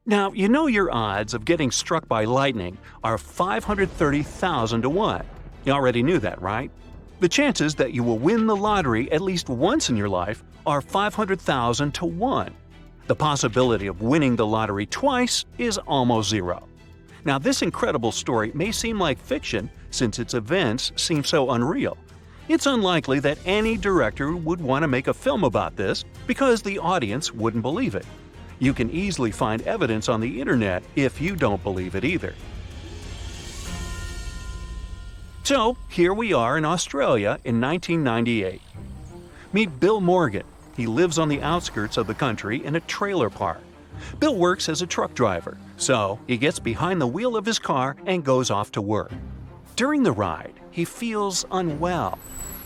Now, you know your odds of getting struck by lightning are 530,000 to 1. You already knew that, right? The chances that you will win the lottery at least once in your life are 500,000 to 1. The possibility of winning the lottery twice is almost zero. Now, this incredible story may seem like fiction since its events seem so unreal. It's unlikely that any director would want to make a film about this because the audience wouldn't believe it. You can easily find evidence on the internet if you don't believe it either. So, here we are in Australia in 1998. Meet Bill Morgan. He lives on the outskirts of the country in a trailer park. Bill works as a truck driver, so he gets behind the wheel of his car and goes off to work. During the ride, he feels unwell.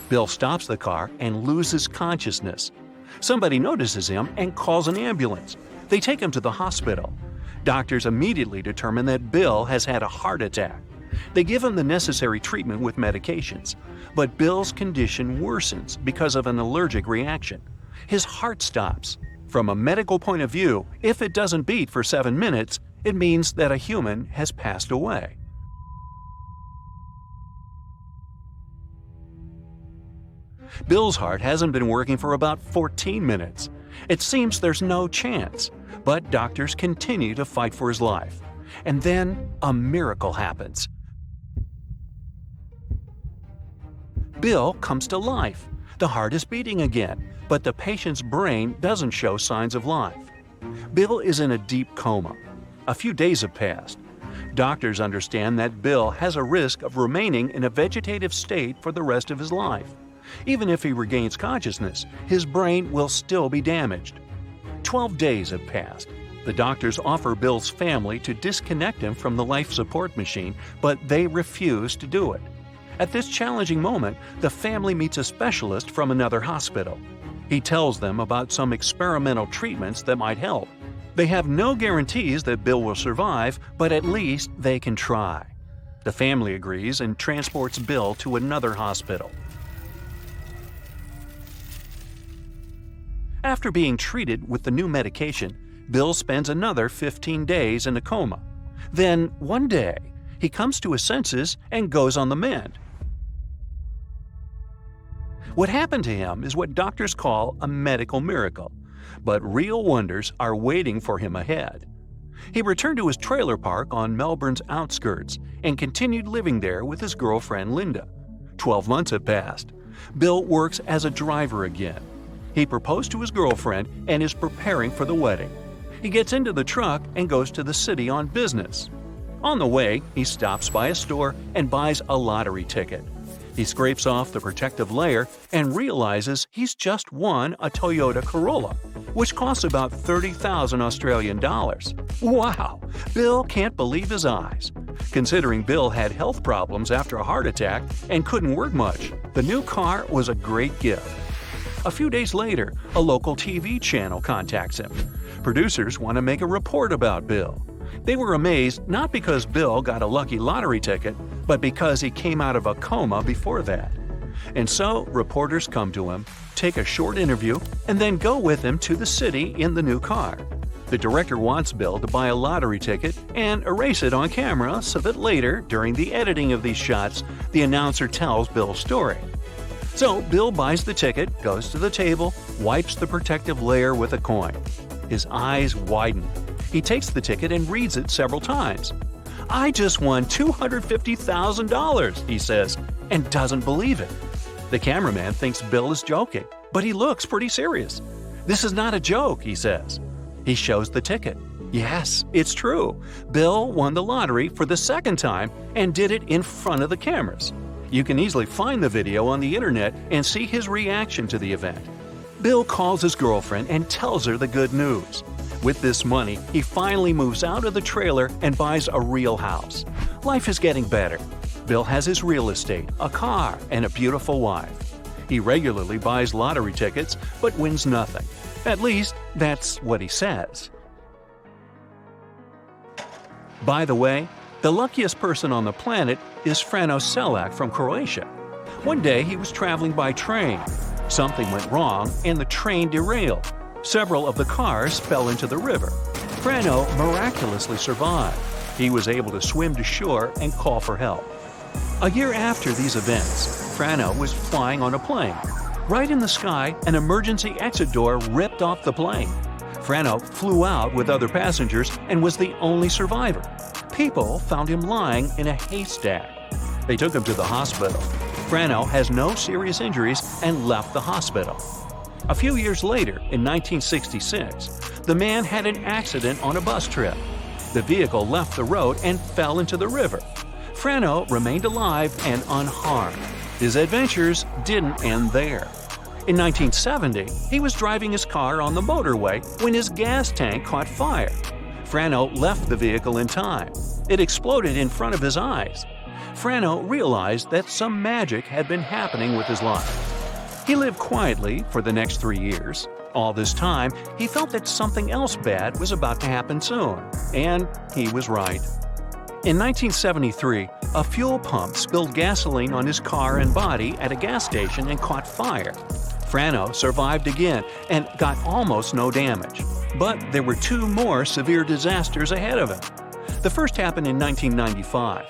Bill stops the car and loses consciousness. Somebody notices him and calls an ambulance. They take him to the hospital. Doctors immediately determine that Bill has had a heart attack. They give him the necessary treatment with medications, but Bill's condition worsens because of an allergic reaction. His heart stops. From a medical point of view, if it doesn't beat for 7 minutes, it means that a human has passed away. Bill's heart hasn't been working for about 14 minutes. It seems there's no chance, but doctors continue to fight for his life. And then a miracle happens. Bill comes to life. The heart is beating again, but the patient's brain doesn't show signs of life. Bill is in a deep coma. A few days have passed. Doctors understand that Bill has a risk of remaining in a vegetative state for the rest of his life. Even if he regains consciousness, his brain will still be damaged. 12 days have passed. The doctors offer Bill's family to disconnect him from the life support machine, but they refuse to do it. At this challenging moment, the family meets a specialist from another hospital. He tells them about some experimental treatments that might help. They have no guarantees that Bill will survive, but at least they can try. The family agrees and transports Bill to another hospital. After being treated with the new medication, Bill spends another 15 days in a coma. Then, one day, he comes to his senses and goes on the mend. What happened to him is what doctors call a medical miracle, but real wonders are waiting for him ahead. He returned to his trailer park on Melbourne's outskirts and continued living there with his girlfriend Linda. 12 months have passed. Bill works as a driver again. He proposed to his girlfriend and is preparing for the wedding. He gets into the truck and goes to the city on business. On the way, he stops by a store and buys a lottery ticket. He scrapes off the protective layer and realizes he's just won a Toyota Corolla, which costs about 30,000 Australian dollars. Wow! Bill can't believe his eyes. Considering Bill had health problems after a heart attack and couldn't work much, the new car was a great gift. A few days later, a local TV channel contacts him. Producers want to make a report about Bill. They were amazed not because Bill got a lucky lottery ticket, but because he came out of a coma before that. And so, reporters come to him, take a short interview, and then go with him to the city in the new car. The director wants Bill to buy a lottery ticket and erase it on camera so that later, during the editing of these shots, the announcer tells Bill's story. So Bill buys the ticket, goes to the table, wipes the protective layer with a coin. His eyes widen. He takes the ticket and reads it several times. "I just won $250,000, he says, and doesn't believe it. The cameraman thinks Bill is joking, but he looks pretty serious. "This is not a joke," he says. He shows the ticket. Yes, it's true. Bill won the lottery for the second time and did it in front of the cameras. You can easily find the video on the internet and see his reaction to the event. Bill calls his girlfriend and tells her the good news. With this money, he finally moves out of the trailer and buys a real house. Life is getting better. Bill has his real estate, a car, and a beautiful wife. He regularly buys lottery tickets, but wins nothing. At least, that's what he says. By the way, the luckiest person on the planet is Frano Selak from Croatia. One day he was traveling by train. Something went wrong and the train derailed. Several of the cars fell into the river. Frano miraculously survived. He was able to swim to shore and call for help. A year after these events, Frano was flying on a plane. Right in the sky, an emergency exit door ripped off the plane. Frano flew out with other passengers and was the only survivor. People found him lying in a haystack. They took him to the hospital. Frano has no serious injuries and left the hospital. A few years later, in 1966, the man had an accident on a bus trip. The vehicle left the road and fell into the river. Frano remained alive and unharmed. His adventures didn't end there. In 1970, he was driving his car on the motorway when his gas tank caught fire. Frano left the vehicle in time. It exploded in front of his eyes. Frano realized that some magic had been happening with his life. He lived quietly for the next 3 years. All this time, he felt that something else bad was about to happen soon. And he was right. In 1973, a fuel pump spilled gasoline on his car and body at a gas station and caught fire. Frano survived again and got almost no damage. But there were 2 more severe disasters ahead of him. The first happened in 1995.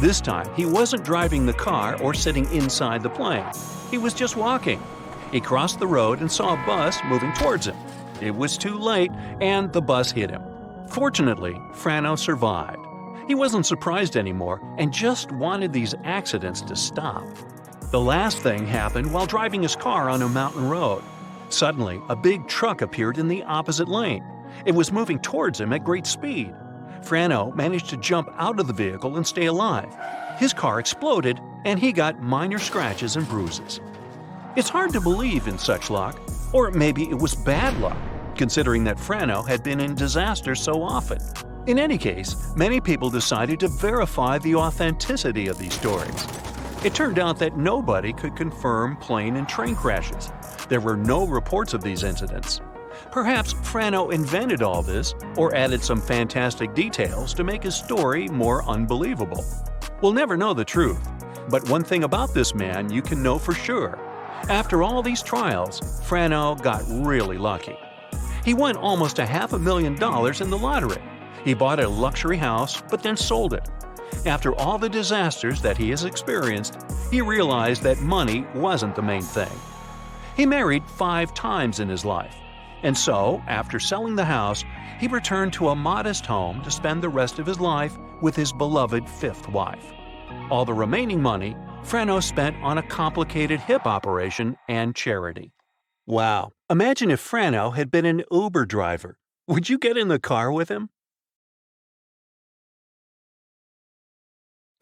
This time, he wasn't driving the car or sitting inside the plane. He was just walking. He crossed the road and saw a bus moving towards him. It was too late, and the bus hit him. Fortunately, Frano survived. He wasn't surprised anymore and just wanted these accidents to stop. The last thing happened while driving his car on a mountain road. Suddenly, a big truck appeared in the opposite lane. It was moving towards him at great speed. Frano managed to jump out of the vehicle and stay alive. His car exploded, and he got minor scratches and bruises. It's hard to believe in such luck, or maybe it was bad luck, considering that Frano had been in disasters so often. In any case, many people decided to verify the authenticity of these stories. It turned out that nobody could confirm plane and train crashes. There were no reports of these incidents. Perhaps Frano invented all this or added some fantastic details to make his story more unbelievable. We'll never know the truth, but one thing about this man you can know for sure. After all these trials, Frano got really lucky. He won almost $500,000 in the lottery. He bought a luxury house but then sold it. After all the disasters that he has experienced, he realized that money wasn't the main thing. He married 5 times in his life. And so, after selling the house, he returned to a modest home to spend the rest of his life with his beloved 5th wife. All the remaining money, Frano spent on a complicated hip operation and charity. Wow, imagine if Frano had been an Uber driver. Would you get in the car with him?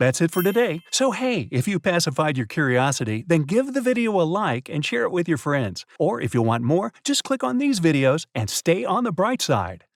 That's it for today. So hey, if you pacified your curiosity, then give the video a like and share it with your friends. Or if you want more, just click on these videos and stay on the bright side.